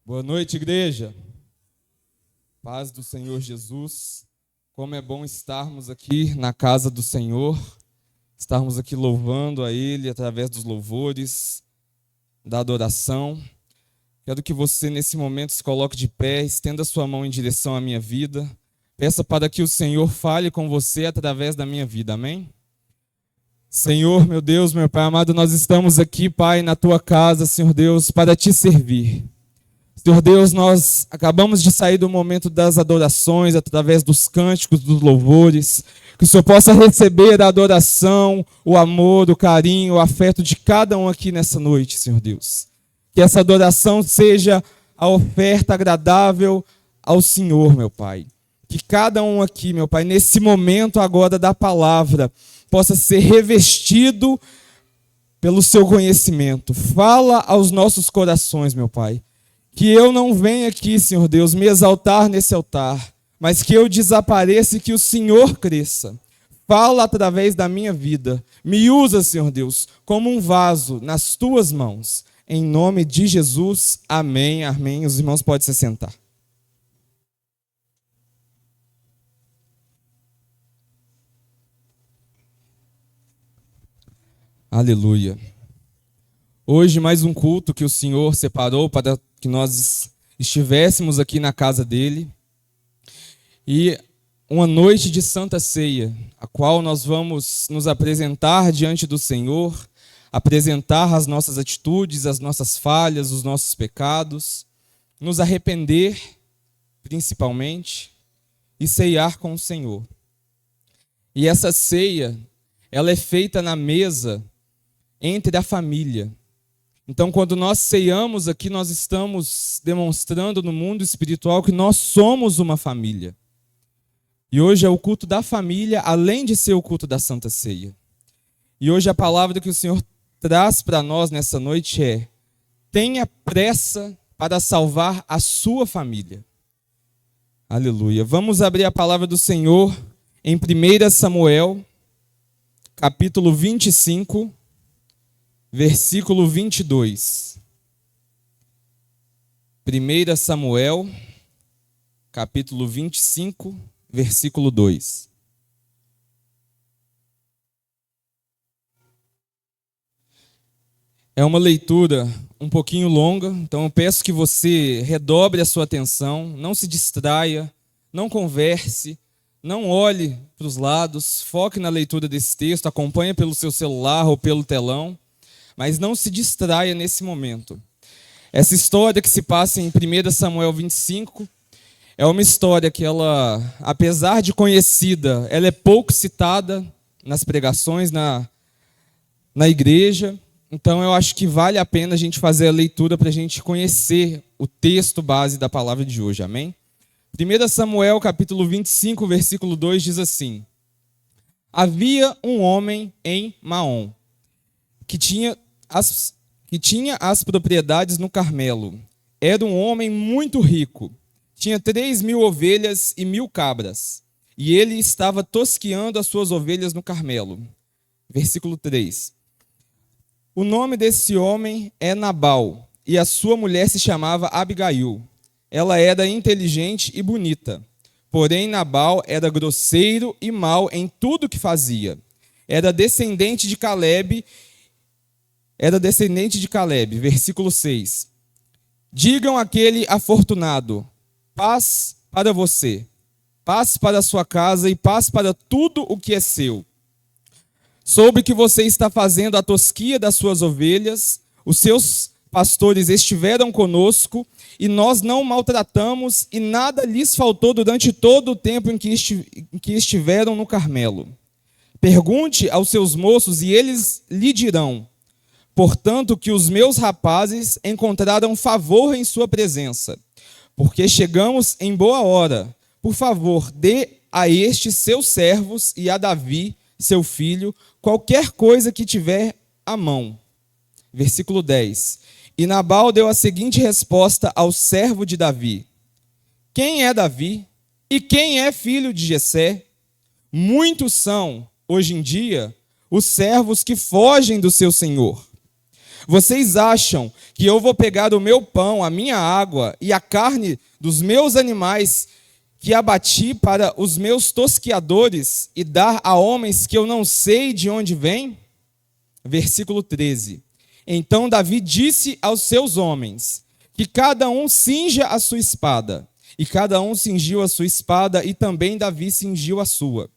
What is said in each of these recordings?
Boa noite, igreja. Paz do Senhor Jesus. Como é bom estarmos aqui na casa do Senhor, estarmos aqui louvando a Ele através dos louvores, da adoração. Quero que você, nesse momento, se coloque de pé, estenda sua mão em direção à minha vida. Peça para que o Senhor fale com você através da minha vida, amém? Senhor, meu Deus, meu Pai amado, nós estamos aqui, Pai, na Tua casa, Senhor Deus, para Te servir. Senhor Deus, nós acabamos de sair do momento das adorações, através dos cânticos, dos louvores, que o Senhor possa receber a adoração, o amor, o carinho, o afeto de cada um aqui nessa noite, Senhor Deus. Que essa adoração seja a oferta agradável ao Senhor, meu Pai. Que cada um aqui, meu Pai, nesse momento agora da palavra, possa ser revestido pelo seu conhecimento. Fala aos nossos corações, meu Pai. Que eu não venha aqui, Senhor Deus, me exaltar nesse altar, mas que eu desapareça e que o Senhor cresça. Fala através da minha vida. Me usa, Senhor Deus, como um vaso nas Tuas mãos. Em nome de Jesus, amém, amém. Os irmãos podem se sentar. Aleluia. Hoje mais um culto que o Senhor separou para que nós estivéssemos aqui na casa dele. E uma noite de Santa Ceia, a qual nós vamos nos apresentar diante do Senhor, apresentar as nossas atitudes, as nossas falhas, os nossos pecados, nos arrepender, principalmente, e ceiar com o Senhor. E essa ceia, ela é feita na mesa entre a família. Então, quando nós ceiamos aqui, nós estamos demonstrando no mundo espiritual que nós somos uma família. E hoje é o culto da família, além de ser o culto da Santa Ceia. E hoje a palavra que o Senhor traz para nós nessa noite é: tenha pressa para salvar a sua família. Aleluia. Vamos abrir a palavra do Senhor em 1 Samuel, capítulo 25, versículo 22. 1 Samuel, capítulo 25, versículo 2. É uma leitura um pouquinho longa, então eu peço que você redobre a sua atenção, não se distraia, não converse, não olhe para os lados, foque na leitura desse texto, acompanhe pelo seu celular ou pelo telão, mas não se distraia nesse momento. Essa história que se passa em 1 Samuel 25 é uma história que ela, apesar de conhecida, ela é pouco citada nas pregações, na igreja. Então eu acho que vale a pena a gente fazer a leitura para a gente conhecer o texto base da palavra de hoje, amém? 1 Samuel capítulo 25, versículo 2 diz assim: havia um homem em Maom, que tinha as propriedades no Carmelo. Era um homem muito rico. Tinha 3.000 ovelhas e 1.000 cabras. E ele estava tosqueando as suas ovelhas no Carmelo. Versículo 3. O nome desse homem é Nabal, e a sua mulher se chamava Abigail. Ela era inteligente e bonita. Porém, Nabal era grosseiro e mau em tudo que fazia. Era descendente de Calebe, versículo 6. Digam àquele afortunado: paz para você, paz para a sua casa e paz para tudo o que é seu. Soube que você está fazendo a tosquia das suas ovelhas, os seus pastores estiveram conosco, e nós não maltratamos, e nada lhes faltou durante todo o tempo em que estiveram no Carmelo. Pergunte aos seus moços, e eles lhe dirão: portanto, que os meus rapazes encontraram favor em sua presença, porque chegamos em boa hora. Por favor, dê a estes seus servos e a Davi, seu filho, qualquer coisa que tiver à mão. Versículo 10. E Nabal deu a seguinte resposta ao servo de Davi: quem é Davi? E quem é filho de Jessé? Muitos são, hoje em dia, os servos que fogem do seu senhor. Vocês acham que eu vou pegar o meu pão, a minha água e a carne dos meus animais que abati para os meus tosquiadores e dar a homens que eu não sei de onde vêm? Versículo 13. Então Davi disse aos seus homens que cada um cinja a sua espada. E cada um cingiu a sua espada, e também Davi cingiu a sua.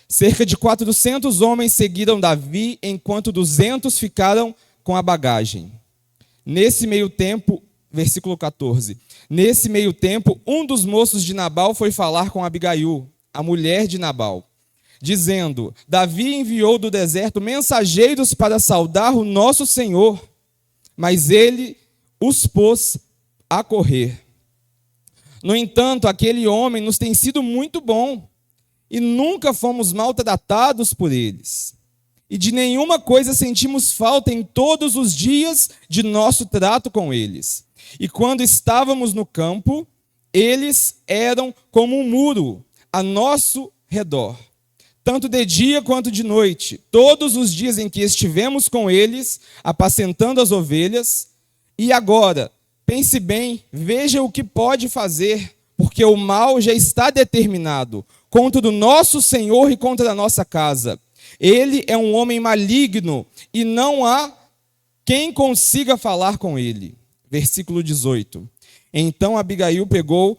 Cerca de 400 homens seguiram Davi, enquanto 200 ficaram com a bagagem. Nesse meio tempo, versículo 14. Nesse meio tempo, um dos moços de Nabal foi falar com Abigail, a mulher de Nabal, dizendo: Davi enviou do deserto mensageiros para saudar o nosso senhor, mas ele os pôs a correr. No entanto, aquele homem nos tem sido muito bom, e nunca fomos maltratados por eles. E de nenhuma coisa sentimos falta em todos os dias de nosso trato com eles. E quando estávamos no campo, eles eram como um muro a nosso redor, tanto de dia quanto de noite. Todos os dias em que estivemos com eles, apacentando as ovelhas. E agora, pense bem, veja o que pode fazer, porque o mal já está determinado contra o nosso Senhor e contra a nossa casa. Ele é um homem maligno e não há quem consiga falar com ele. Versículo 18. Então Abigail pegou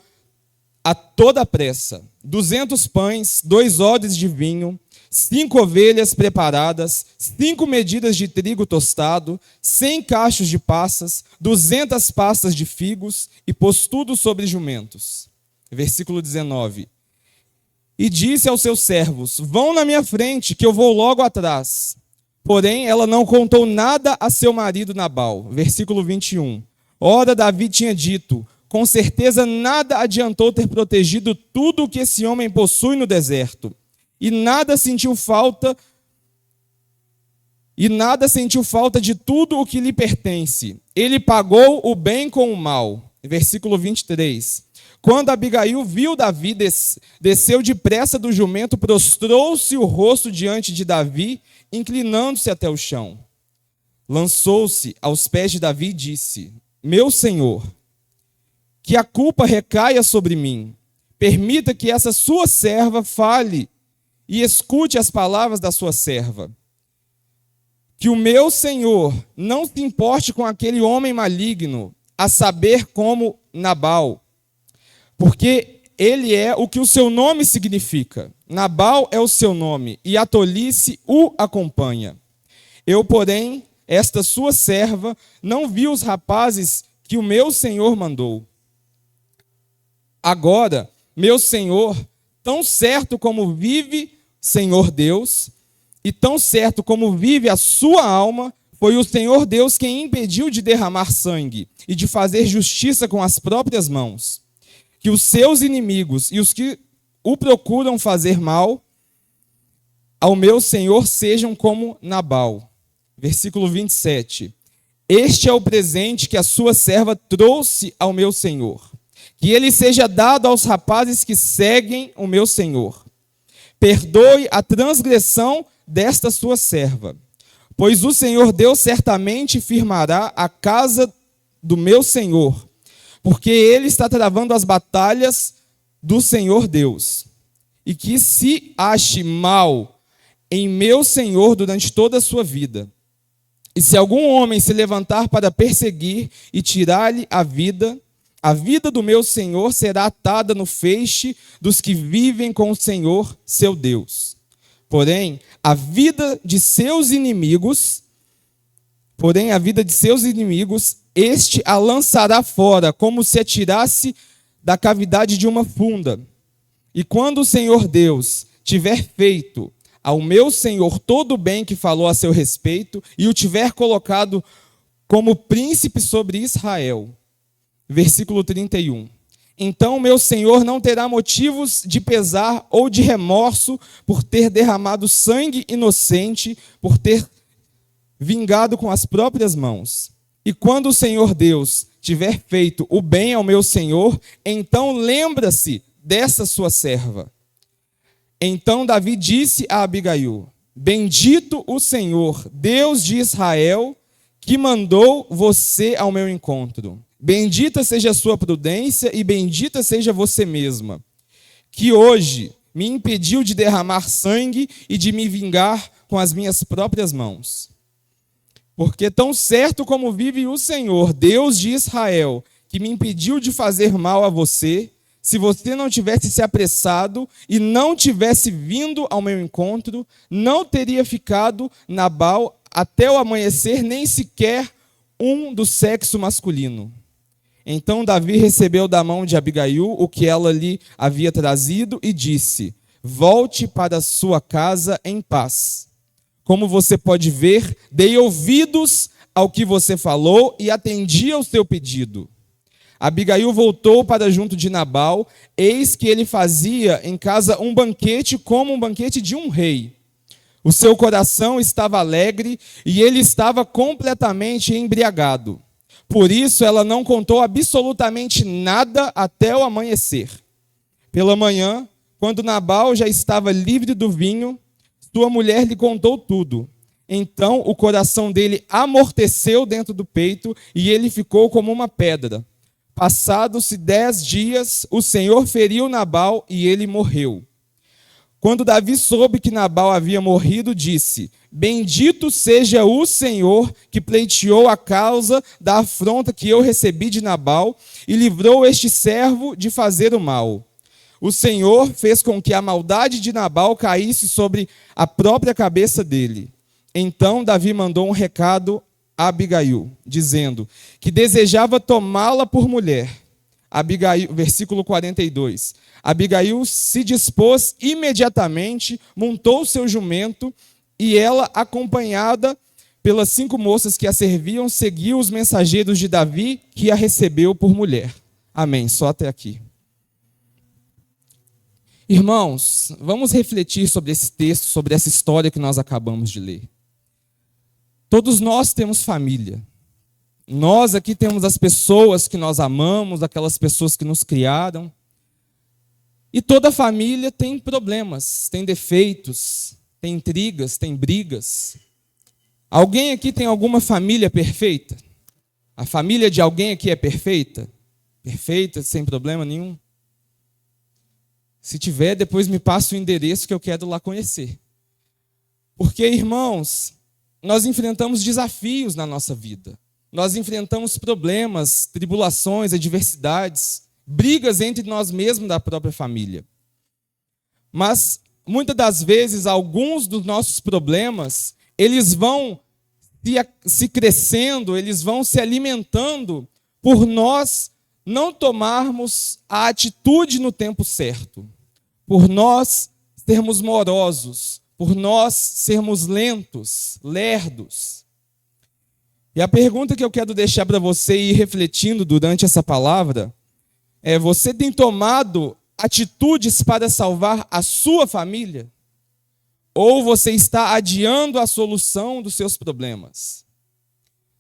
a toda pressa 200 pães, 2 odres de vinho, 5 ovelhas preparadas, 5 medidas de trigo tostado, 100 cachos de passas, 200 pastas de figos, e pôs tudo sobre jumentos. Versículo 19. E disse aos seus servos: vão na minha frente, que eu vou logo atrás. Porém, ela não contou nada a seu marido Nabal. Versículo 21. Ora, Davi tinha dito: com certeza nada adiantou ter protegido tudo o que esse homem possui no deserto. E nada sentiu falta de tudo o que lhe pertence. Ele pagou o bem com o mal. Versículo 23. Quando Abigail viu Davi, desceu depressa do jumento, prostrou-se o rosto diante de Davi, inclinando-se até o chão. Lançou-se aos pés de Davi e disse: meu senhor, que a culpa recaia sobre mim. Permita que essa sua serva fale e escute as palavras da sua serva. Que o meu senhor não se importe com aquele homem maligno, a saber, como Nabal, porque ele é o que o seu nome significa. Nabal é o seu nome, e a tolice o acompanha. Eu, porém, esta sua serva, não vi os rapazes que o meu senhor mandou. Agora, meu senhor, tão certo como vive Senhor Deus, e tão certo como vive a sua alma, foi o Senhor Deus quem impediu de derramar sangue e de fazer justiça com as próprias mãos. Que os seus inimigos e os que o procuram fazer mal ao meu Senhor sejam como Nabal. Versículo 27. Este é o presente que a sua serva trouxe ao meu Senhor. Que ele seja dado aos rapazes que seguem o meu Senhor. Perdoe a transgressão desta sua serva, pois o Senhor Deus certamente firmará a casa do meu Senhor, porque ele está travando as batalhas do Senhor Deus. E que se ache mal em meu Senhor durante toda a sua vida. E se algum homem se levantar para perseguir e tirar-lhe a vida do meu Senhor será atada no feixe dos que vivem com o Senhor, seu Deus. Porém, a vida de seus inimigos, este a lançará fora, como se atirasse da cavidade de uma funda. E quando o Senhor Deus tiver feito ao meu Senhor todo o bem que falou a seu respeito, e o tiver colocado como príncipe sobre Israel. Versículo 31. Então meu Senhor não terá motivos de pesar ou de remorso por ter derramado sangue inocente, por ter vingado com as próprias mãos. E quando o Senhor Deus tiver feito o bem ao meu Senhor, então lembra-se dessa sua serva. Então Davi disse a Abigail: bendito o Senhor, Deus de Israel, que mandou você ao meu encontro. Bendita seja a sua prudência e bendita seja você mesma, que hoje me impediu de derramar sangue e de me vingar com as minhas próprias mãos. Porque tão certo como vive o Senhor, Deus de Israel, que me impediu de fazer mal a você, se você não tivesse se apressado e não tivesse vindo ao meu encontro, não teria ficado Nabal até o amanhecer, nem sequer um do sexo masculino. Então Davi recebeu da mão de Abigail o que ela lhe havia trazido e disse: volte para sua casa em paz. Como você pode ver, dei ouvidos ao que você falou e atendi ao seu pedido. Abigail voltou para junto de Nabal, eis que ele fazia em casa um banquete como um banquete de um rei. O seu coração estava alegre e ele estava completamente embriagado. Por isso ela não contou absolutamente nada até o amanhecer. Pela manhã, quando Nabal já estava livre do vinho, sua mulher lhe contou tudo. Então o coração dele amorteceu dentro do peito e ele ficou como uma pedra. Passados-se 10 dias, o Senhor feriu Nabal e ele morreu. Quando Davi soube que Nabal havia morrido, disse: bendito seja o Senhor que pleiteou a causa da afronta que eu recebi de Nabal e livrou este servo de fazer o mal. O Senhor fez com que a maldade de Nabal caísse sobre a própria cabeça dele. Então Davi mandou um recado a Abigail, dizendo que desejava tomá-la por mulher. Abigail, versículo 42. Abigail se dispôs imediatamente, montou seu jumento, e ela, acompanhada pelas 5 moças que a serviam, seguiu os mensageiros de Davi, que a recebeu por mulher. Amém. Só até aqui. Irmãos, vamos refletir sobre esse texto, sobre essa história que nós acabamos de ler. Todos nós temos família. Nós aqui temos as pessoas que nós amamos, aquelas pessoas que nos criaram. E toda família tem problemas, tem defeitos, tem intrigas, tem brigas. Alguém aqui tem alguma família perfeita? A família de alguém aqui é perfeita? Perfeita, sem problema nenhum? Se tiver, depois me passa o endereço que eu quero lá conhecer. Porque, irmãos, nós enfrentamos desafios na nossa vida. Nós enfrentamos problemas, tribulações, adversidades, brigas entre nós mesmos da própria família. Mas, muitas das vezes, alguns dos nossos problemas, eles vão se crescendo, eles vão se alimentando por nós não tomarmos a atitude no tempo certo, por nós sermos morosos, por nós sermos lentos, lerdos. E a pergunta que eu quero deixar para você ir refletindo durante essa palavra é: você tem tomado atitudes para salvar a sua família? Ou você está adiando a solução dos seus problemas?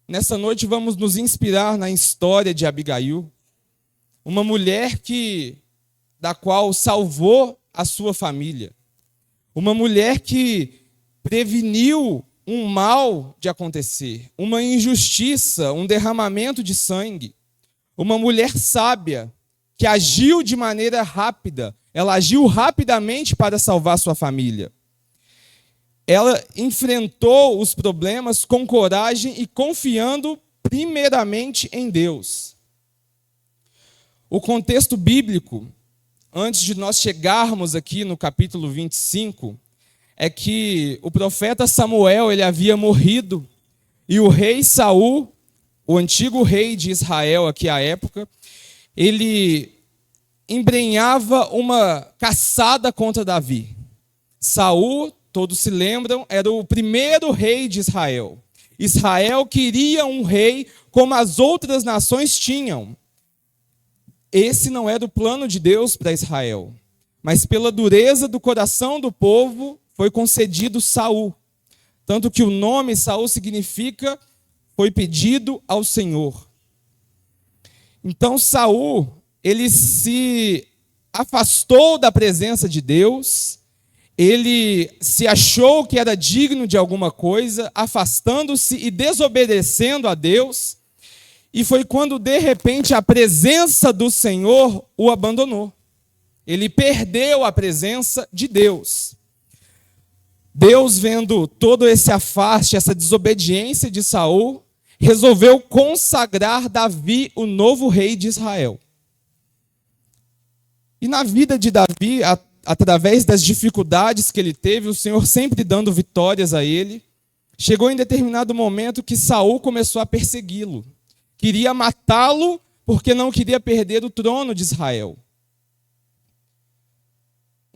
Nessa noite vamos nos inspirar na história de Abigail, uma mulher da qual salvou a sua família. Uma mulher que preveniu um mal de acontecer, uma injustiça, um derramamento de sangue. Uma mulher sábia que agiu de maneira rápida. Ela agiu rapidamente para salvar sua família. Ela enfrentou os problemas com coragem e confiando primeiramente em Deus. O contexto bíblico, antes de nós chegarmos aqui no capítulo 25, é que o profeta Samuel ele havia morrido e o rei Saul, o antigo rei de Israel aqui à época, ele embrenhava uma caçada contra Davi. Saul, todos se lembram, era o primeiro rei de Israel. Israel queria um rei como as outras nações tinham. Esse não era o plano de Deus para Israel. Mas pela dureza do coração do povo, foi concedido Saul. Tanto que o nome Saul significa foi pedido ao Senhor. Então Saul, ele se afastou da presença de Deus, ele se achou que era digno de alguma coisa, afastando-se e desobedecendo a Deus, e foi quando, de repente, a presença do Senhor o abandonou. Ele perdeu a presença de Deus. Deus, vendo todo esse afaste, essa desobediência de Saul, resolveu consagrar Davi, o novo rei de Israel. E na vida de Davi, através das dificuldades que ele teve, o Senhor sempre dando vitórias a ele, chegou em determinado momento que Saul começou a persegui-lo. Queria matá-lo porque não queria perder o trono de Israel.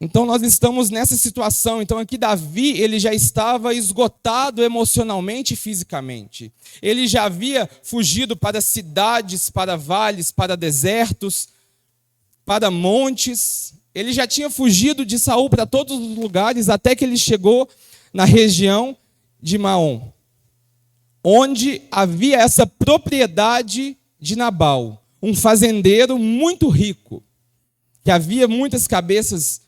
Então nós estamos nessa situação. Então aqui Davi, ele já estava esgotado emocionalmente e fisicamente. Ele já havia fugido para cidades, para vales, para desertos, para montes. Ele já tinha fugido de Saul para todos os lugares, até que ele chegou na região de Maom, onde havia essa propriedade de Nabal, um fazendeiro muito rico, que havia muitas cabeças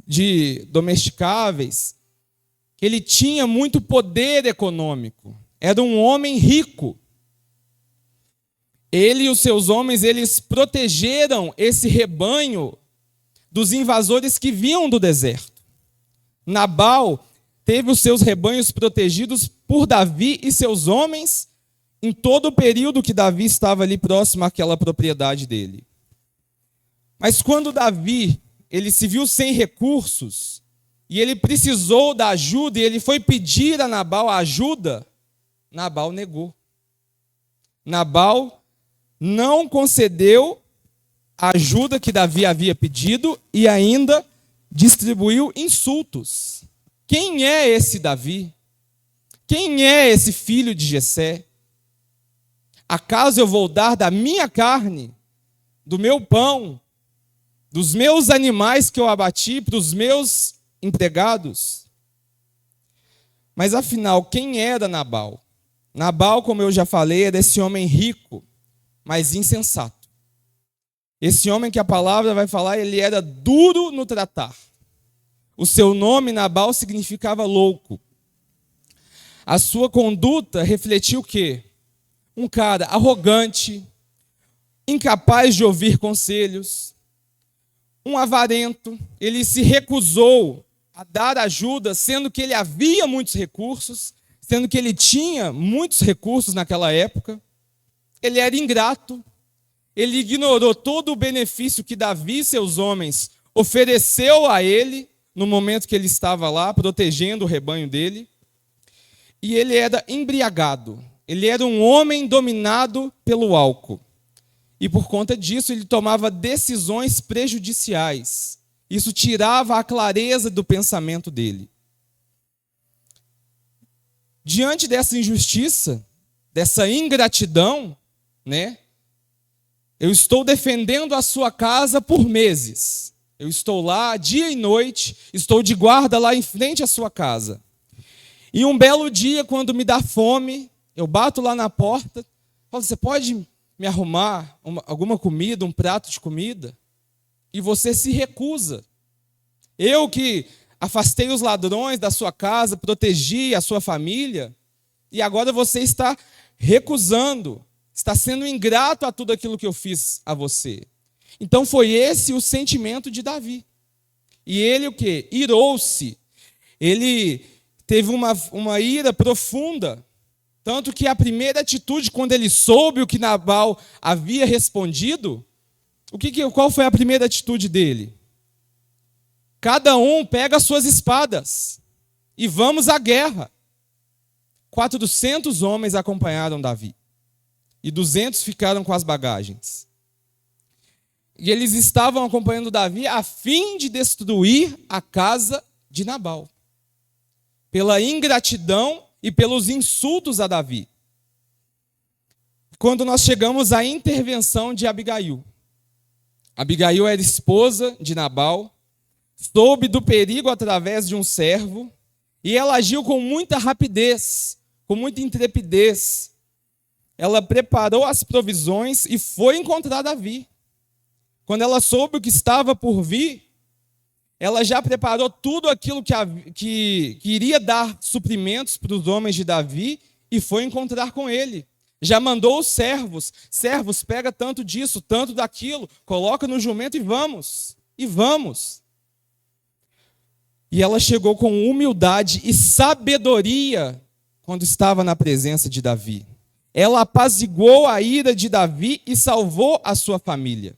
de domesticáveis, que ele tinha muito poder econômico, era um homem rico. Ele e os seus homens, eles protegeram esse rebanho dos invasores que vinham do deserto. Nabal teve os seus rebanhos protegidos por Davi e seus homens em todo o período que Davi estava ali próximo àquela propriedade dele. Mas quando Davi, ele se viu sem recursos, e ele precisou da ajuda, e ele foi pedir a Nabal a ajuda, Nabal negou. Nabal não concedeu a ajuda que Davi havia pedido e ainda distribuiu insultos. Quem é esse Davi? Quem é esse filho de Jessé? Acaso eu vou dar da minha carne, do meu pão, dos meus animais que eu abati para os meus empregados? Mas afinal, quem era Nabal? Nabal, como eu já falei, era esse homem rico, mas insensato. Esse homem que a palavra vai falar, ele era duro no tratar. O seu nome, Nabal, significava louco. A sua conduta refletiu o quê? Um cara arrogante, incapaz de ouvir conselhos, um avarento. Ele se recusou a dar ajuda, sendo que ele havia muitos recursos, sendo que ele tinha muitos recursos naquela época. Ele era ingrato. Ele ignorou todo o benefício que Davi e seus homens ofereceu a ele no momento que ele estava lá, protegendo o rebanho dele. E ele era embriagado. Ele era um homem dominado pelo álcool. E por conta disso, ele tomava decisões prejudiciais. Isso tirava a clareza do pensamento dele. Diante dessa injustiça, dessa ingratidão, né? Eu estou defendendo a sua casa por meses. Eu estou lá dia e noite, estou de guarda lá em frente à sua casa. E um belo dia, quando me dá fome, eu bato lá na porta, falo, você pode me arrumar alguma comida, um prato de comida? E você se recusa. Eu que afastei os ladrões da sua casa, protegi a sua família, e agora você está recusando, está sendo ingrato a tudo aquilo que eu fiz a você. Então foi esse o sentimento de Davi. E ele o quê? Irou-se. Ele teve uma ira profunda. Tanto que a primeira atitude, quando ele soube o que Nabal havia respondido, qual foi a primeira atitude dele? Cada um pega as suas espadas e vamos à guerra. 400 homens acompanharam Davi. E 200 ficaram com as bagagens. E eles estavam acompanhando Davi a fim de destruir a casa de Nabal. Pela ingratidão e pelos insultos a Davi. Quando nós chegamos à intervenção de Abigail. Abigail era esposa de Nabal, soube do perigo através de um servo, e ela agiu com muita rapidez, com muita intrepidez. Ela preparou as provisões e foi encontrar Davi. Quando ela soube o que estava por vir, Ela já preparou tudo aquilo que iria dar suprimentos para os homens de Davi e foi encontrar com ele. Já mandou os servos. Servos, pega tanto disso, tanto daquilo, coloca no jumento e vamos. E vamos. E ela chegou com humildade e sabedoria quando estava na presença de Davi. Ela apaziguou a ira de Davi e salvou a sua família.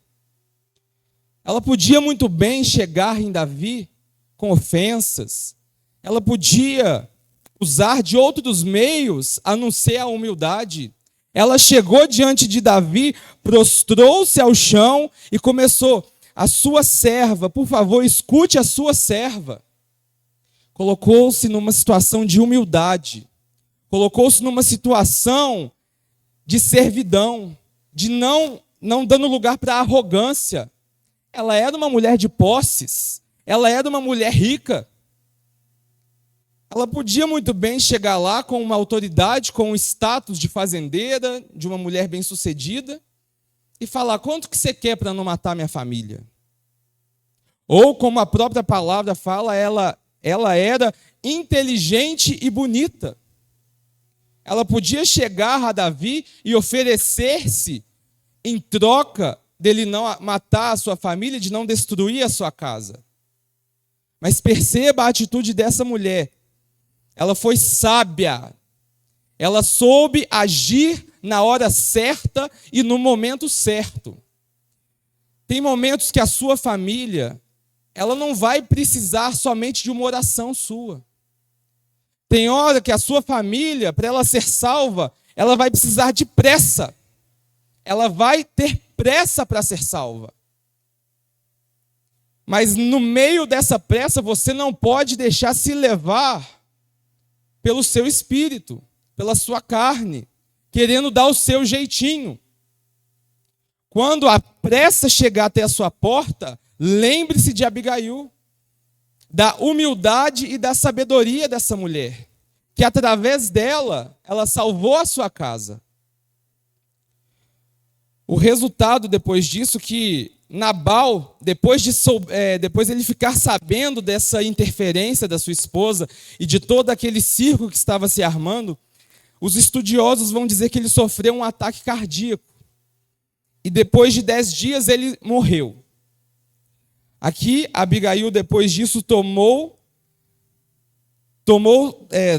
Ela podia muito bem chegar em Davi com ofensas. Ela podia usar de outros meios a não ser a humildade. Ela chegou diante de Davi, prostrou-se ao chão e começou: a sua serva, por favor, escute a sua serva. Colocou-se numa situação de humildade. Colocou-se numa situação de servidão, de não dando lugar para arrogância. Ela era uma mulher de posses, ela era uma mulher rica. Ela podia muito bem chegar lá com uma autoridade, com um status de fazendeira, de uma mulher bem-sucedida, e falar: quanto que você quer para não matar minha família? Ou, como a própria palavra fala, ela era inteligente e bonita. Ela podia chegar a Davi e oferecer-se em troca dele não matar a sua família, de não destruir a sua casa. Mas perceba a atitude dessa mulher. Ela foi sábia. Ela soube agir na hora certa e no momento certo. Tem momentos que a sua família, ela não vai precisar somente de uma oração sua. Tem hora que a sua família, para ela ser salva, ela vai precisar de pressa. Ela vai ter pressa para ser salva. Mas no meio dessa pressa, você não pode deixar se levar pelo seu espírito, pela sua carne, querendo dar o seu jeitinho. Quando a pressa chegar até a sua porta, lembre-se de Abigail, da humildade e da sabedoria dessa mulher, que através dela, ela salvou a sua casa. O resultado depois disso, que Nabal, depois ele ficar sabendo dessa interferência da sua esposa e de todo aquele circo que estava se armando, os estudiosos vão dizer que ele sofreu um ataque cardíaco. E depois de 10 dias ele morreu. Aqui, Abigail, depois disso,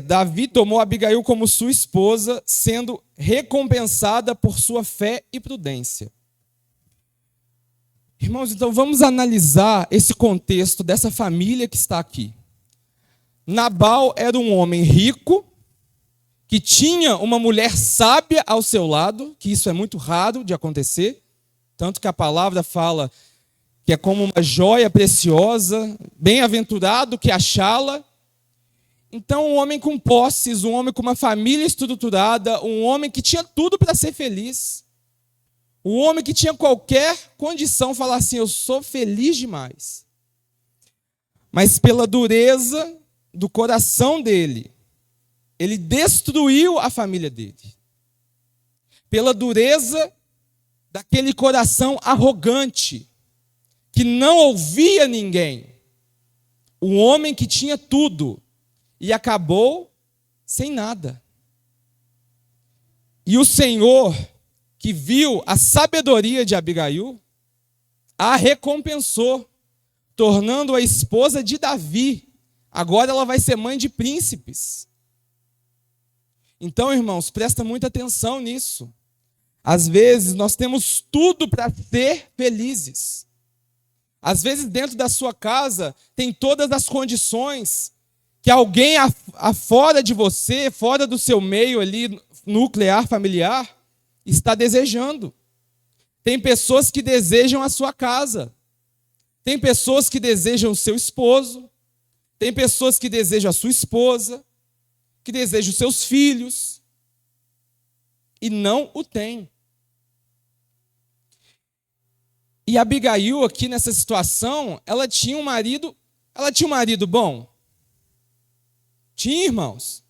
Davi tomou Abigail como sua esposa, sendo recompensada por sua fé e prudência. Irmãos, então vamos analisar esse contexto dessa família que está aqui. Nabal era um homem rico, que tinha uma mulher sábia ao seu lado, que isso é muito raro de acontecer, tanto que a palavra fala que é como uma joia preciosa, bem-aventurado que achá-la. Então, um homem com posses, um homem com uma família estruturada, um homem que tinha tudo para ser feliz. Um homem que tinha qualquer condição de falar assim: eu sou feliz demais. Mas pela dureza do coração dele, ele destruiu a família dele. Pela dureza daquele coração arrogante, que não ouvia ninguém. Um homem que tinha tudo e acabou sem nada. E o Senhor, que viu a sabedoria de Abigail, a recompensou, tornando-a a esposa de Davi. Agora ela vai ser mãe de príncipes. Então, irmãos, presta muita atenção nisso. Às vezes nós temos tudo para ser felizes. Às vezes dentro da sua casa tem todas as condições que alguém fora de você, fora do seu meio ali nuclear, familiar, está desejando. Tem pessoas que desejam a sua casa. Tem pessoas que desejam o seu esposo. Tem pessoas que desejam a sua esposa, que desejam os seus filhos, e não o tem. E Abigail, aqui nessa situação, ela tinha um marido bom? Tinha, irmãos?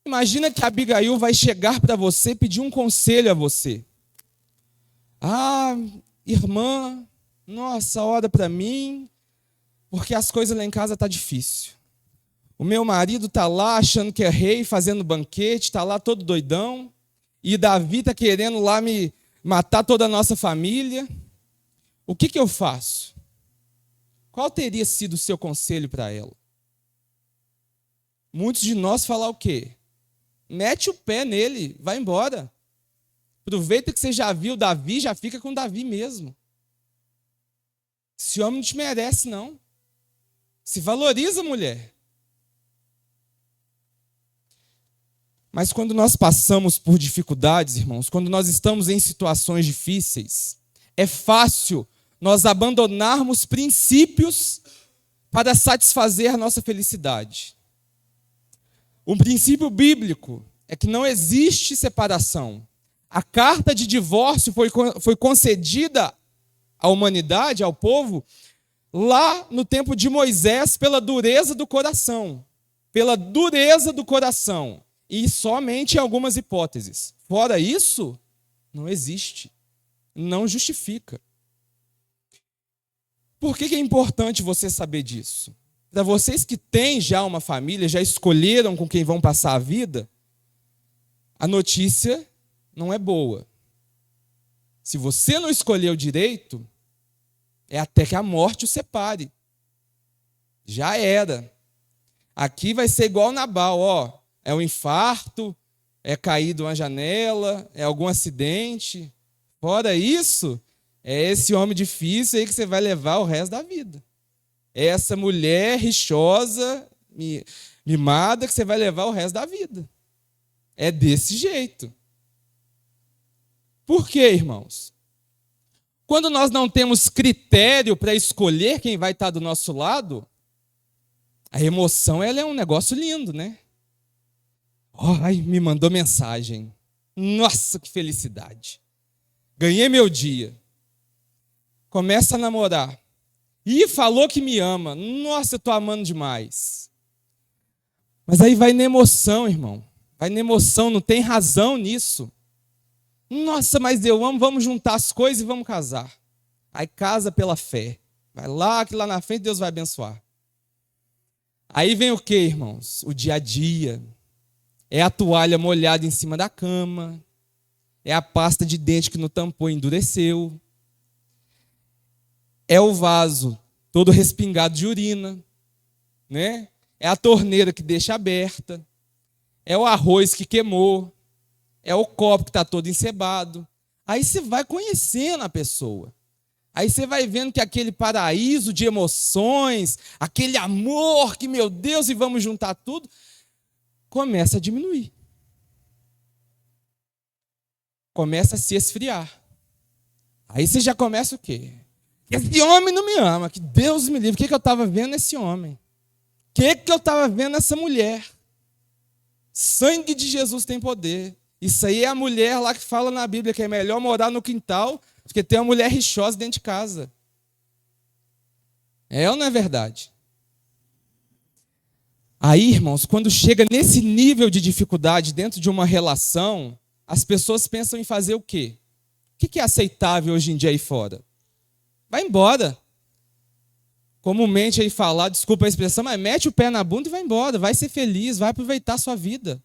Imagina que Abigail vai chegar para você, pedir um conselho a você. Ah, irmã, Nossa, ora para mim, porque as coisas lá em casa tá difícil. O meu marido tá lá achando que é rei, fazendo banquete, tá lá todo doidão. E Davi tá querendo lá me matar toda a nossa família. O que eu faço? Qual teria sido o seu conselho para ela? Muitos de nós falam o quê? Mete o pé nele, vai embora. Aproveita que você já viu Davi, já fica com Davi mesmo. Esse homem não te merece, não. Se valoriza, mulher. Mas quando nós passamos por dificuldades, irmãos, quando nós estamos em situações difíceis, é fácil nós abandonarmos princípios para satisfazer a nossa felicidade. Um princípio bíblico é que não existe separação. A carta de divórcio foi concedida à humanidade, ao povo, lá no tempo de Moisés, pela dureza do coração. Pela dureza do coração. E somente em algumas hipóteses. Fora isso, não existe. Não justifica. Por que é importante você saber disso? Para vocês que têm já uma família, já escolheram com quem vão passar a vida, a notícia não é boa. Se você não escolheu direito, é até que a morte o separe. Já era. Aqui vai ser igual Nabal, ó. É um infarto, é cair de uma janela, é algum acidente. Fora isso, é esse homem difícil aí que você vai levar o resto da vida. É essa mulher rixosa, mimada, que você vai levar o resto da vida. É desse jeito. Por quê, irmãos? Quando nós não temos critério para escolher quem vai estar do nosso lado, a emoção ela é um negócio lindo, né? Ai, me mandou mensagem. Nossa, que felicidade. Ganhei meu dia. Começa a namorar. Ih, falou que me ama. Nossa, eu estou amando demais. Mas aí vai na emoção, irmão. Vai na emoção, não tem razão nisso. Nossa, mas eu amo, vamos juntar as coisas e vamos casar. Aí casa pela fé. Vai lá, que lá na frente Deus vai abençoar. Aí vem o quê, irmãos? O dia a dia. É a toalha molhada em cima da cama. É a pasta de dente que no tampão endureceu. É o vaso todo respingado de urina, né? É a torneira que deixa aberta. É o arroz que queimou. É o copo que está todo encebado. Aí você vai conhecendo a pessoa. Aí você vai vendo que aquele paraíso de emoções, aquele amor que, meu Deus, e vamos juntar tudo, começa a diminuir. Começa a se esfriar. Aí você já começa o quê? Esse homem não me ama, que Deus me livre. O que eu estava vendo nesse homem? O que eu estava vendo nessa mulher? Sangue de Jesus tem poder. Isso aí é a mulher lá que fala na Bíblia que é melhor morar no quintal do que ter uma mulher rixosa dentro de casa. É ou não é verdade? Aí, irmãos, quando chega nesse nível de dificuldade dentro de uma relação, as pessoas pensam em fazer o quê? O que é aceitável hoje em dia aí fora? Vai embora. Comumente aí falar, desculpa a expressão, mas mete o pé na bunda e vai embora. Vai ser feliz, vai aproveitar a sua vida.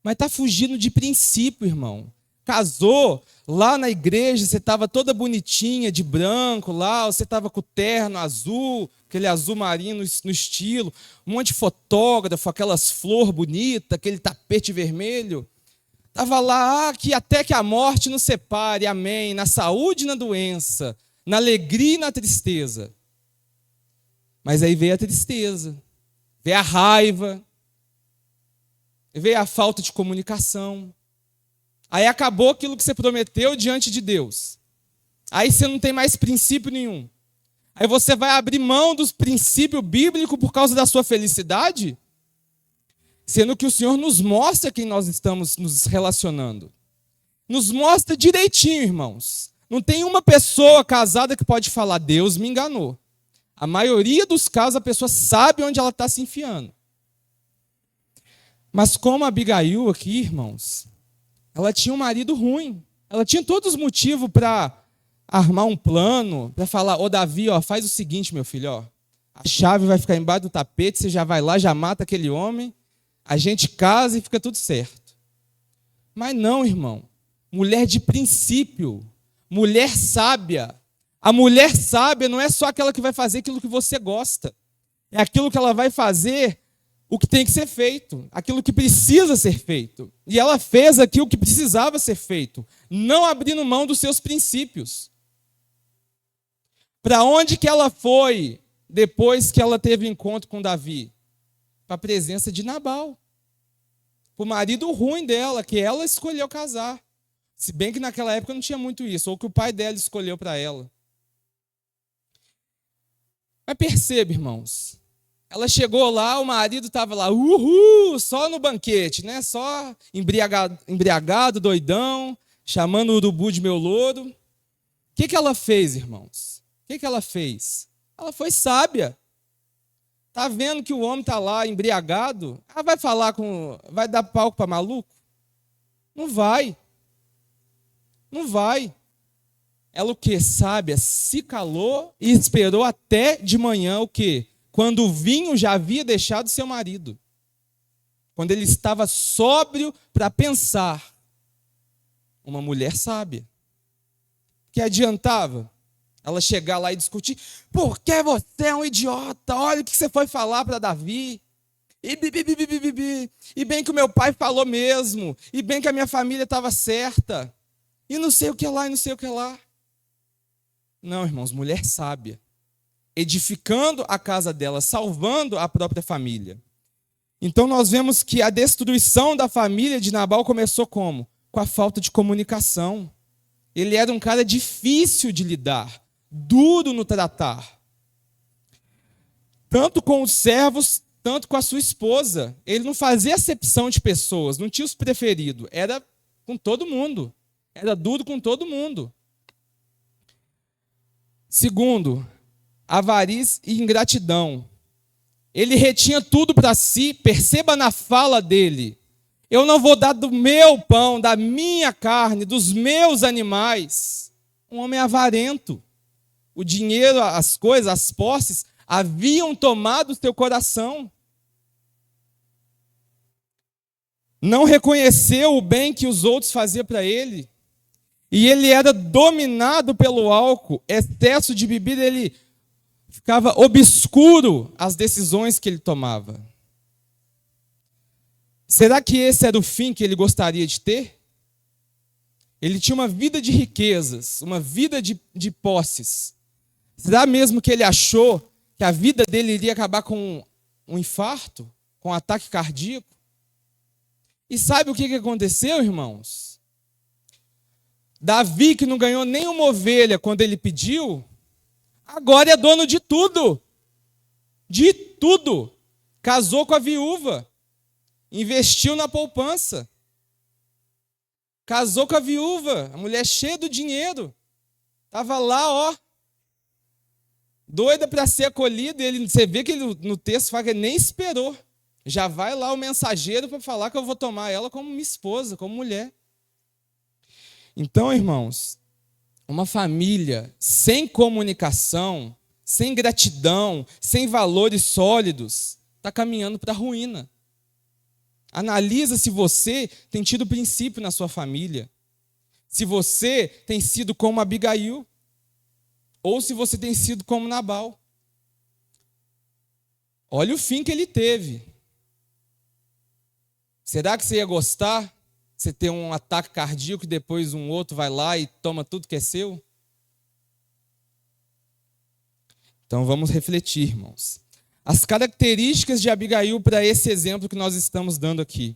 Mas está fugindo de princípio, irmão. Casou, lá na igreja, você estava toda bonitinha, de branco lá, você estava com o terno azul, aquele azul marinho no estilo, um monte de fotógrafo, aquelas flores bonitas, aquele tapete vermelho. Estava lá, que até que a morte nos separe, amém, na saúde e na doença, na alegria e na tristeza. Mas aí veio a tristeza, veio a raiva, veio a falta de comunicação. Aí acabou aquilo que você prometeu diante de Deus. Aí você não tem mais princípio nenhum. Aí você vai abrir mão dos princípios bíblicos por causa da sua felicidade? Sendo que o Senhor nos mostra quem nós estamos nos relacionando. Nos mostra direitinho, irmãos. Não tem uma pessoa casada que pode falar, Deus me enganou. A maioria dos casos a pessoa sabe onde ela está se enfiando. Mas como a Abigail aqui, irmãos, ela tinha um marido ruim. Ela tinha todos os motivos para armar um plano para falar: ô Davi, ó, faz o seguinte, meu filho, ó, a chave vai ficar embaixo do tapete, você já vai lá, já mata aquele homem, a gente casa e fica tudo certo. Mas não, irmão. Mulher de princípio, mulher sábia. A mulher sábia não é só aquela que vai fazer aquilo que você gosta. É aquilo que ela vai fazer o que tem que ser feito, aquilo que precisa ser feito. E ela fez aqui o que precisava ser feito, não abrindo mão dos seus princípios. Para onde que ela foi depois que ela teve encontro com Davi? Para a presença de Nabal. Para o marido ruim dela, que ela escolheu casar. Se bem que naquela época não tinha muito isso, ou que o pai dela escolheu para ela. Mas perceba, irmãos, ela chegou lá, o marido estava lá, só no banquete, né? Só embriagado, doidão, chamando o urubu de meu louro. O que ela fez, irmãos? O que ela fez? Ela foi sábia. Tá vendo que o homem está lá embriagado? Ela vai dar palco para maluco? Não vai. Não vai. Ela o quê? Sábia, se calou e esperou até de manhã o quê? Quando o vinho já havia deixado seu marido. Quando ele estava sóbrio para pensar. Uma mulher sábia. Que adiantava ela chegar lá e discutir: por que você é um idiota? Olha o que você foi falar para Davi. E bem que o meu pai falou mesmo. E bem que a minha família estava certa. E não sei o que lá, e não sei o que lá. Não, irmãos, mulher sábia. Edificando a casa dela, salvando a própria família. Então nós vemos que a destruição da família de Nabal começou como? Com a falta de comunicação. Ele era um cara difícil de lidar, duro no tratar. Tanto com os servos, tanto com a sua esposa. Ele não fazia acepção de pessoas, não tinha os preferidos. Era com todo mundo. Era duro com todo mundo. Segundo, avarice e ingratidão. Ele retinha tudo para si, perceba na fala dele. Eu não vou dar do meu pão, da minha carne, dos meus animais. Um homem avarento. O dinheiro, as coisas, as posses, haviam tomado o seu coração. Não reconheceu o bem que os outros faziam para ele. E ele era dominado pelo álcool, excesso de bebida, ele ficava obscuro as decisões que ele tomava. Será que esse era o fim que ele gostaria de ter? Ele tinha uma vida de riquezas, uma vida de posses. Será mesmo que ele achou que a vida dele iria acabar com um infarto, com um ataque cardíaco? E sabe o que aconteceu, irmãos? Davi, que não ganhou nenhuma ovelha quando ele pediu, agora é dono de tudo. De tudo. Casou com a viúva. Investiu na poupança. Casou com a viúva, a mulher cheia do dinheiro. Estava lá, ó, doida para ser acolhida. Você vê que ele, no texto fala que ele nem esperou. Já vai lá o mensageiro para falar que eu vou tomar ela como minha esposa, como mulher. Então, irmãos, uma família sem comunicação, sem gratidão, sem valores sólidos, está caminhando para a ruína. Analisa se você tem tido princípio na sua família. Se você tem sido como Abigail, ou se você tem sido como Nabal. Olha o fim que ele teve. Será que você ia gostar? Você ter um ataque cardíaco e depois um outro vai lá e toma tudo que é seu? Então vamos refletir, irmãos. As características de Abigail para esse exemplo que nós estamos dando aqui.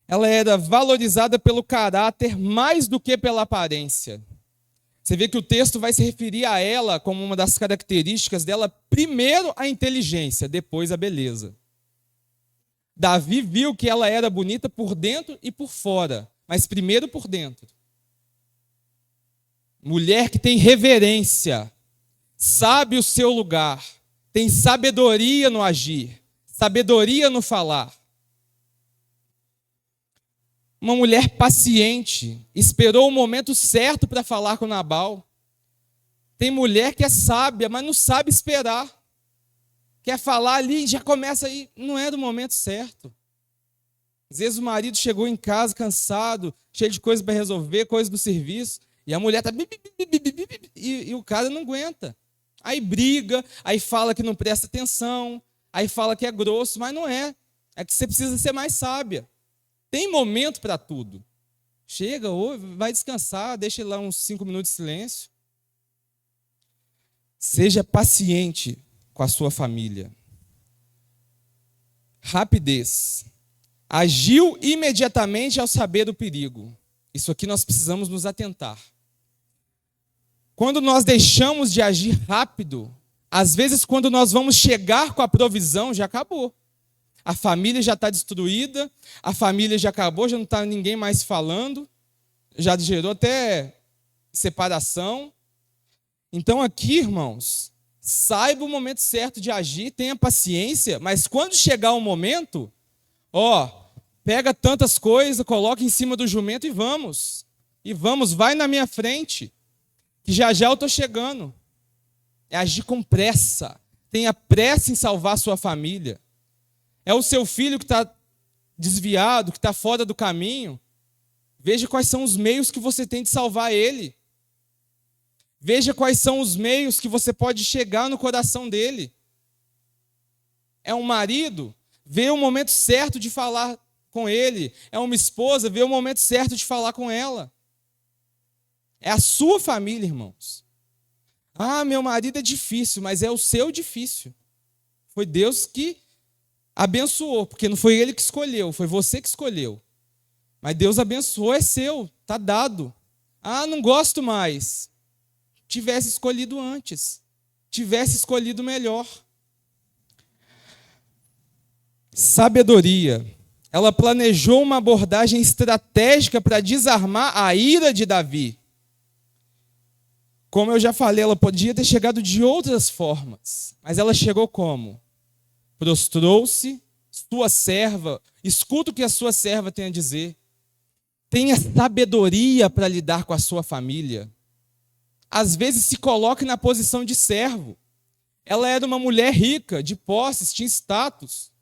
Ela era valorizada pelo caráter mais do que pela aparência. Você vê que o texto vai se referir a ela como uma das características dela, primeiro a inteligência, depois a beleza. Davi viu que ela era bonita por dentro e por fora, mas primeiro por dentro. Mulher que tem reverência, sabe o seu lugar, tem sabedoria no agir, sabedoria no falar. Uma mulher paciente, esperou o momento certo para falar com Nabal. Tem mulher que é sábia, mas não sabe esperar. Quer falar ali e já começa aí. Não é do momento certo. Às vezes o marido chegou em casa cansado, cheio de coisas para resolver, coisas do serviço, e a mulher está... E o cara não aguenta. Aí briga, aí fala que não presta atenção, aí fala que é grosso, mas não é. É que você precisa ser mais sábia. Tem momento para tudo. Chega, ouve, vai descansar, deixa lá uns 5 minutos de silêncio. Seja paciente com a sua família. Rapidez. Agiu imediatamente ao saber do perigo. Isso aqui nós precisamos nos atentar. Quando nós deixamos de agir rápido, às vezes quando nós vamos chegar com a provisão, já acabou. A família já está destruída, a família já acabou, já não está ninguém mais falando, já gerou até separação. Então aqui, irmãos, saiba o momento certo de agir, tenha paciência, mas quando chegar o momento, pega tantas coisas, coloca em cima do jumento e vamos. E vamos, vai na minha frente, que já já eu estou chegando. É agir com pressa. Tenha pressa em salvar a sua família. É o seu filho que está desviado, que está fora do caminho. Veja quais são os meios que você tem de salvar ele. Veja quais são os meios que você pode chegar no coração dele. É um marido, vê o momento certo de falar com ele. É uma esposa, vê o momento certo de falar com ela. É a sua família, irmãos. Meu marido é difícil, mas é o seu difícil. Foi Deus que abençoou, porque não foi ele que escolheu, foi você que escolheu. Mas Deus abençoou, é seu, está dado. Não gosto mais. Tivesse escolhido antes. Tivesse escolhido melhor. Sabedoria. Ela planejou uma abordagem estratégica para desarmar a ira de Davi. Como eu já falei, ela podia ter chegado de outras formas. Mas ela chegou como? Prostrou-se, sua serva, escuta o que a sua serva tem a dizer. Tenha sabedoria para lidar com a sua família. Às vezes se coloque na posição de servo. Ela era uma mulher rica, de posses, tinha status,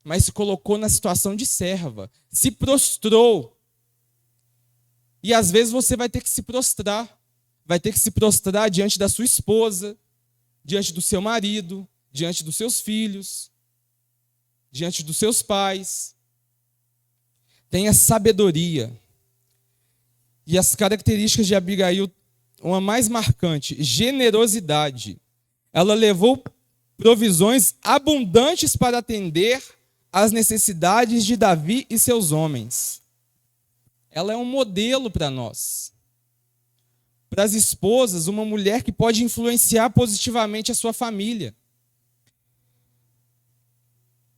mas se colocou na situação de serva, se prostrou. E às vezes você vai ter que se prostrar. Vai ter que se prostrar diante da sua esposa, diante do seu marido, diante dos seus filhos, diante dos seus pais. Tenha sabedoria. E as características de Abigail, uma mais marcante, generosidade. Ela levou provisões abundantes para atender às necessidades de Davi e seus homens. Ela é um modelo para nós. Para as esposas, uma mulher que pode influenciar positivamente a sua família.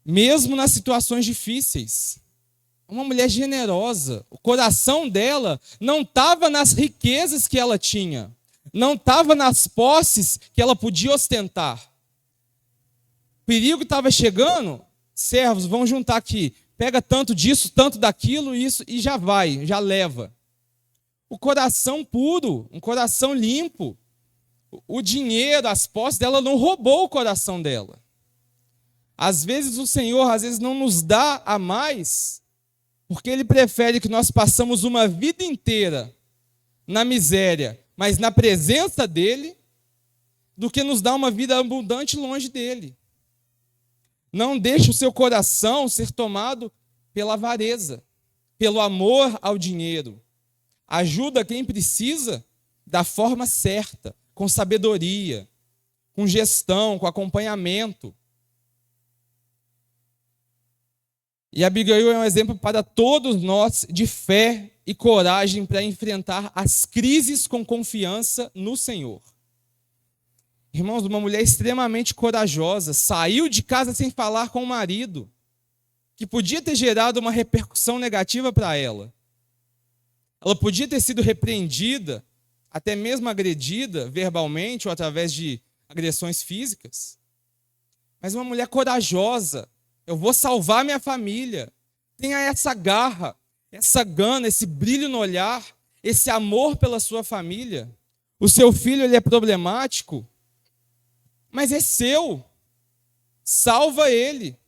Mesmo nas situações difíceis. Uma mulher generosa. O coração dela não estava nas riquezas que ela tinha. Não estava nas posses que ela podia ostentar. O perigo estava chegando, servos, vão juntar aqui. Pega tanto disso, tanto daquilo, isso, e já vai, já leva. O coração puro, um coração limpo. O dinheiro, as posses dela não roubou o coração dela. Às vezes o Senhor, não nos dá a mais, porque Ele prefere que nós passamos uma vida inteira na miséria, mas na presença dEle, do que nos dar uma vida abundante longe dEle. Não deixe o seu coração ser tomado pela avareza, pelo amor ao dinheiro. Ajuda quem precisa da forma certa, com sabedoria, com gestão, com acompanhamento. E Abigail é um exemplo para todos nós de fé e coragem para enfrentar as crises com confiança no Senhor. Irmãos, uma mulher extremamente corajosa, saiu de casa sem falar com o marido, que podia ter gerado uma repercussão negativa para ela. Ela podia ter sido repreendida, até mesmo agredida verbalmente ou através de agressões físicas. Mas uma mulher corajosa, eu vou salvar minha família. Tenha essa garra, essa gana, esse brilho no olhar, esse amor pela sua família. O seu filho ele é problemático, mas é seu. Salva ele.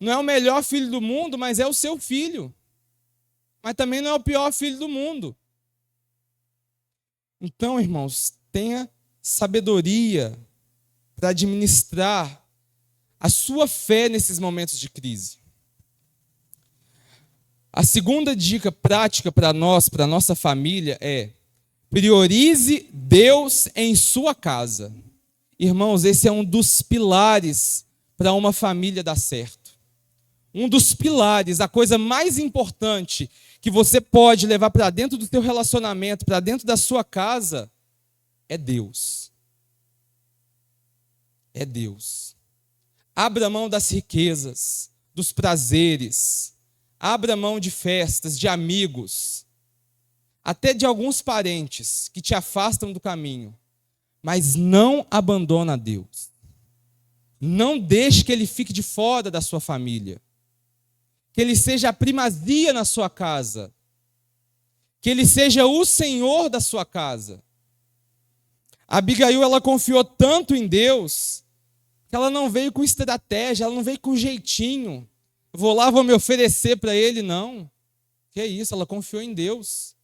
Não é o melhor filho do mundo, mas é o seu filho. Mas também não é o pior filho do mundo. Então, irmãos, tenha sabedoria para administrar a sua fé nesses momentos de crise. A segunda dica prática para nós, para a nossa família, é: priorize Deus em sua casa. Irmãos, esse é um dos pilares para uma família dar certo. Um dos pilares, a coisa mais importante que você pode levar para dentro do seu relacionamento, para dentro da sua casa, é Deus. É Deus. Abra mão das riquezas, dos prazeres. Abra mão de festas, de amigos, até de alguns parentes que te afastam do caminho. Mas não abandona Deus. Não deixe que Ele fique de fora da sua família. Que Ele seja a primazia na sua casa. Que Ele seja o Senhor da sua casa. Abigail, ela confiou tanto em Deus, que ela não veio com estratégia, ela não veio com jeitinho. Vou lá, vou me oferecer para ele, não. Que isso, ela confiou em Deus.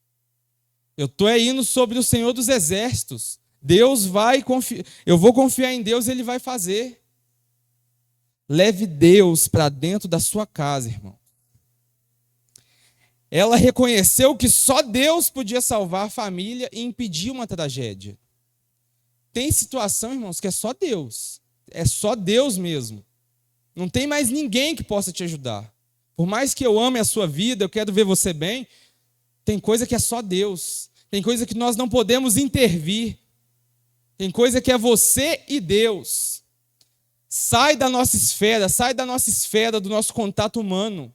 Eu estou indo sobre o Senhor dos Exércitos. Deus vai confiar. Eu vou confiar em Deus, Ele vai fazer. Leve Deus para dentro da sua casa, irmão. Ela reconheceu que só Deus podia salvar a família e impedir uma tragédia. Tem situação, irmãos, que é só Deus. É só Deus mesmo. Não tem mais ninguém que possa te ajudar. Por mais que eu ame a sua vida, eu quero ver você bem, tem coisa que é só Deus. Tem coisa que nós não podemos intervir. Tem coisa que é você e Deus. Sai da nossa esfera, do nosso contato humano.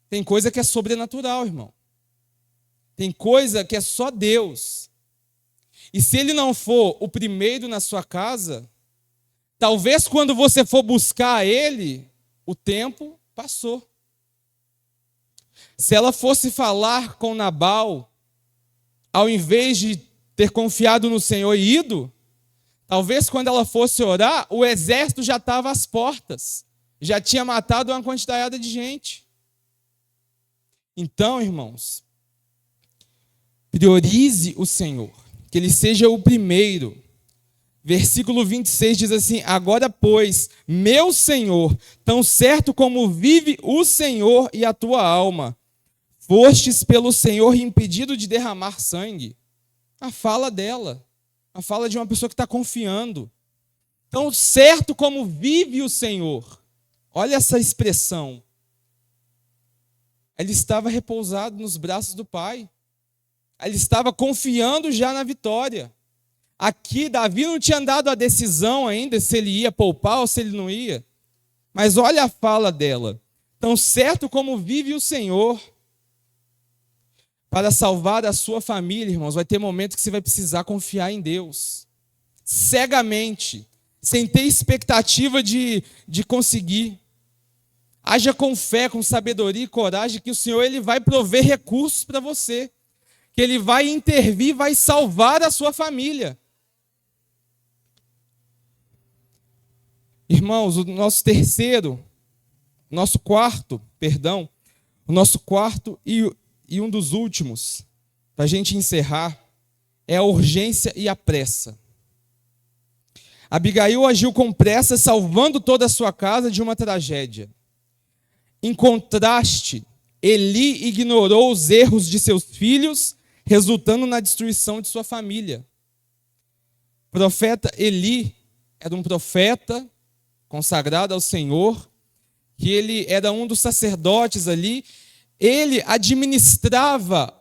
Tem coisa que é sobrenatural, irmão. Tem coisa que é só Deus. E se Ele não for o primeiro na sua casa, talvez quando você for buscar Ele, o tempo passou. Se ela fosse falar com Nabal, ao invés de ter confiado no Senhor e ido, talvez quando ela fosse orar, o exército já estava às portas. Já tinha matado uma quantidade de gente. Então, irmãos, priorize o Senhor, que Ele seja o primeiro. Versículo 26 diz assim: agora, pois, meu Senhor, tão certo como vive o Senhor e a tua alma, fostes pelo Senhor impedido de derramar sangue. A fala dela, a fala de uma pessoa que está confiando. Tão certo como vive o Senhor. Olha essa expressão. Ele estava repousado nos braços do Pai. Ele estava confiando já na vitória. Aqui, Davi não tinha dado a decisão ainda se ele ia poupar ou se ele não ia. Mas olha a fala dela. Tão certo como vive o Senhor. Para salvar a sua família, irmãos, vai ter momentos que você vai precisar confiar em Deus. Cegamente. Sem ter expectativa de conseguir. Haja com fé, com sabedoria e coragem que o Senhor Ele vai prover recursos para você. Que Ele vai intervir, vai salvar a sua família. Irmãos, o nosso quarto e um dos últimos, para a gente encerrar, é a urgência e a pressa. Abigail agiu com pressa, salvando toda a sua casa de uma tragédia. Em contraste, Eli ignorou os erros de seus filhos, resultando na destruição de sua família. O profeta Eli era um profeta consagrado ao Senhor, que ele era um dos sacerdotes ali. Ele administrava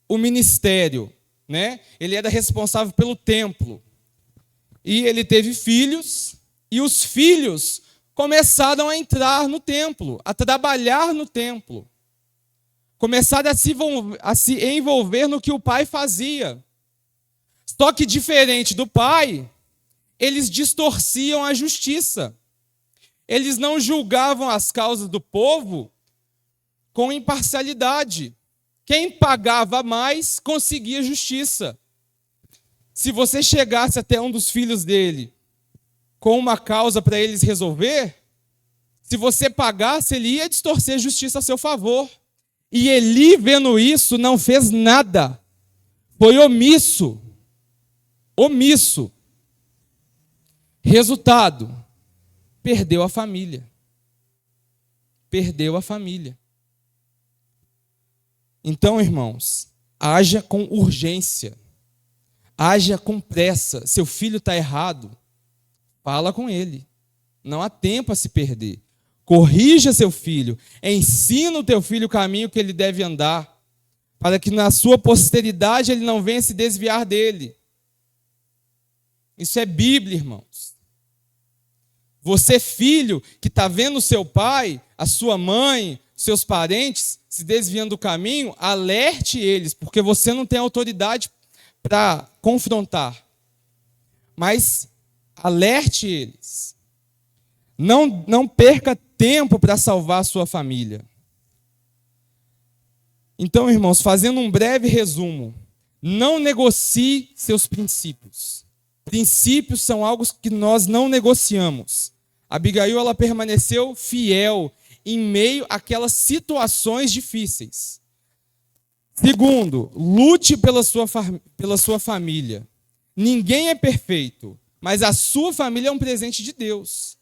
o ministério, né? Ele era responsável pelo templo. E ele teve filhos, e os filhos começaram a entrar no templo, a trabalhar no templo. Começaram a se envolver no que o pai fazia. Só que diferente do pai, eles distorciam a justiça. Eles não julgavam as causas do povo com imparcialidade. Quem pagava mais conseguia justiça. se você chegasse até um dos filhos dele com uma causa para eles resolver, se você pagasse, ele ia distorcer a justiça a seu favor. E Eli, vendo isso, não fez nada. Foi omisso. Omisso. Resultado: perdeu a família. Perdeu a família. Então, irmãos, haja com urgência. Haja com pressa. Seu filho está errado, fala com ele. Não há tempo a se perder. Corrija seu filho. Ensina o teu filho o caminho que ele deve andar, para que na sua posteridade ele não venha se desviar dele. Isso é Bíblia, irmãos. Você, filho, que está vendo o seu pai, a sua mãe, seus parentes se desviando do caminho, alerte eles, porque você não tem autoridade para confrontar. Mas alerte eles. Não perca tempo para salvar a sua família. Então, irmãos, fazendo um breve resumo, não negocie seus princípios. Princípios são algo que nós não negociamos. Abigail, ela permaneceu fiel em meio àquelas situações difíceis. Segundo, lute pela sua família. Ninguém é perfeito, mas a sua família é um presente de Deus.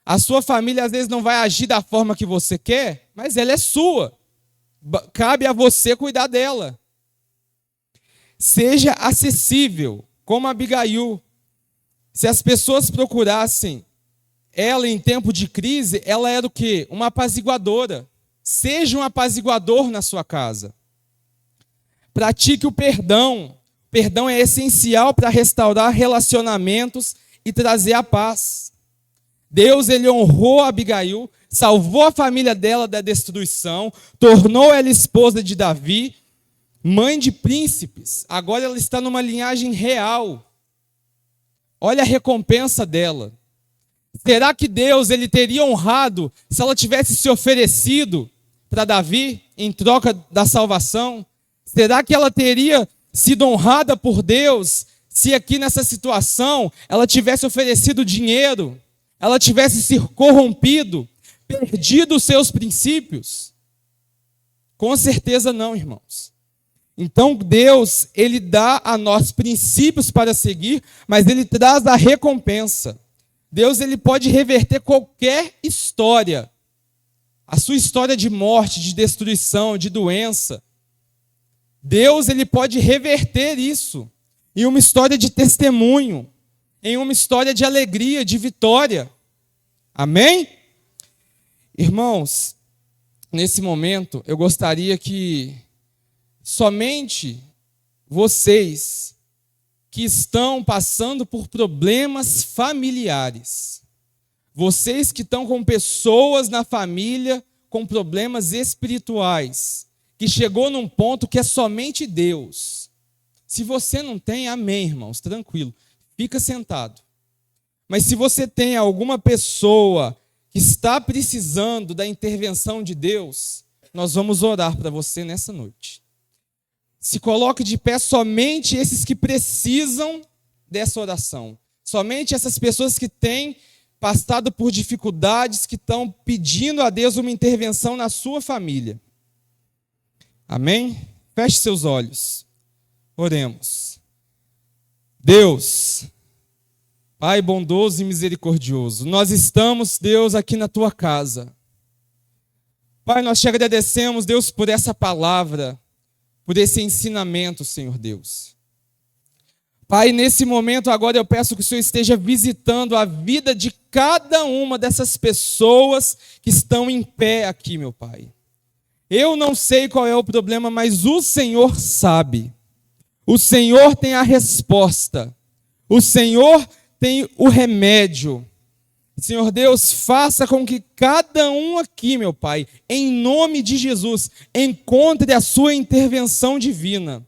A sua família às vezes não vai agir da forma que você quer, mas ela é sua. Cabe a você cuidar dela. Seja acessível, como Abigail. Se as pessoas procurassem ela em tempo de crise, ela era o quê? Uma apaziguadora. Seja um apaziguador na sua casa. Pratique o perdão. O perdão é essencial para restaurar relacionamentos e trazer a paz. Deus, ele honrou Abigail, salvou a família dela da destruição, tornou ela esposa de Davi, mãe de príncipes. Agora ela está numa linhagem real. Olha a recompensa dela. Será que Deus, ele teria honrado se ela tivesse se oferecido para Davi em troca da salvação? Será que ela teria sido honrada por Deus se aqui nessa situação ela tivesse oferecido dinheiro, ela tivesse se corrompido, perdido os seus princípios? Com certeza não, irmãos. Então Deus, ele dá a nós princípios para seguir, mas ele traz a recompensa. Deus, ele pode reverter qualquer história. A sua história de morte, de destruição, de doença. Deus, ele pode reverter isso em uma história de testemunho, em uma história de alegria, de vitória. Amém? Irmãos, nesse momento, eu gostaria que somente vocês que estão passando por problemas familiares, vocês que estão com pessoas na família com problemas espirituais, que chegou num ponto que é somente Deus. Se você não tem, amém, irmãos, tranquilo, fica sentado. Mas se você tem alguma pessoa que está precisando da intervenção de Deus, nós vamos orar para você nessa noite. Se coloque de pé somente esses que precisam dessa oração. Somente essas pessoas que têm passado por dificuldades, que estão pedindo a Deus uma intervenção na sua família. Amém? Feche seus olhos. Oremos. Deus, Pai bondoso e misericordioso, nós estamos, Deus, aqui na tua casa. Pai, nós te agradecemos, Deus, por essa palavra, por esse ensinamento, Senhor Deus. Pai, nesse momento agora eu peço que o Senhor esteja visitando a vida de cada uma dessas pessoas que estão em pé aqui, meu Pai. Eu não sei qual é o problema, mas o Senhor sabe. O Senhor tem a resposta. O Senhor tem o remédio. Senhor Deus, faça com que cada um aqui, meu Pai, em nome de Jesus, encontre a sua intervenção divina.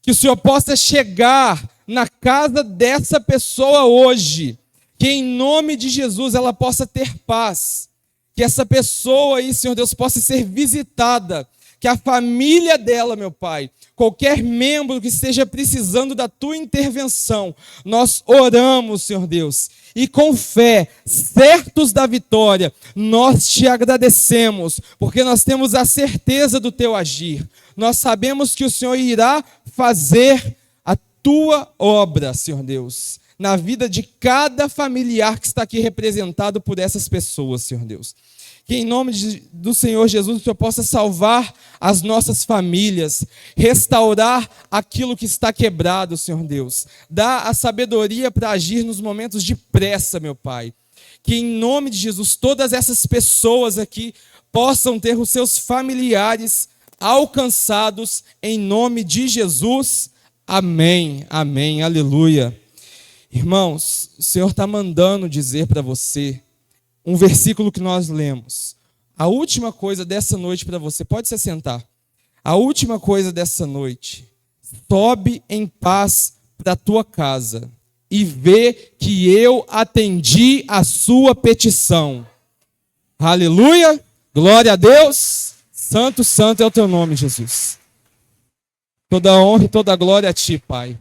Que o Senhor possa chegar na casa dessa pessoa hoje. Que em nome de Jesus ela possa ter paz. Que essa pessoa aí, Senhor Deus, possa ser visitada. que a família dela, meu Pai, qualquer membro que esteja precisando da tua intervenção, nós oramos, Senhor Deus, e com fé, certos da vitória, nós te agradecemos, porque nós temos a certeza do teu agir. Nós sabemos que o Senhor irá fazer a tua obra, Senhor Deus, na vida de cada familiar que está aqui representado por essas pessoas, Senhor Deus. Que em nome do Senhor Jesus, o Senhor possa salvar as nossas famílias, restaurar aquilo que está quebrado, Senhor Deus. Dá a sabedoria para agir nos momentos de pressa, meu Pai. Que em nome de Jesus, todas essas pessoas aqui possam ter os seus familiares alcançados em nome de Jesus. Amém, amém, aleluia. Irmãos, o Senhor está mandando dizer para você um versículo que nós lemos. A última coisa dessa noite para você, pode se sentar. A última coisa dessa noite, sobe em paz para a tua casa e vê que eu atendi a sua petição. Aleluia, glória a Deus, santo, santo é o teu nome, Jesus. Toda honra e toda glória a ti, Pai.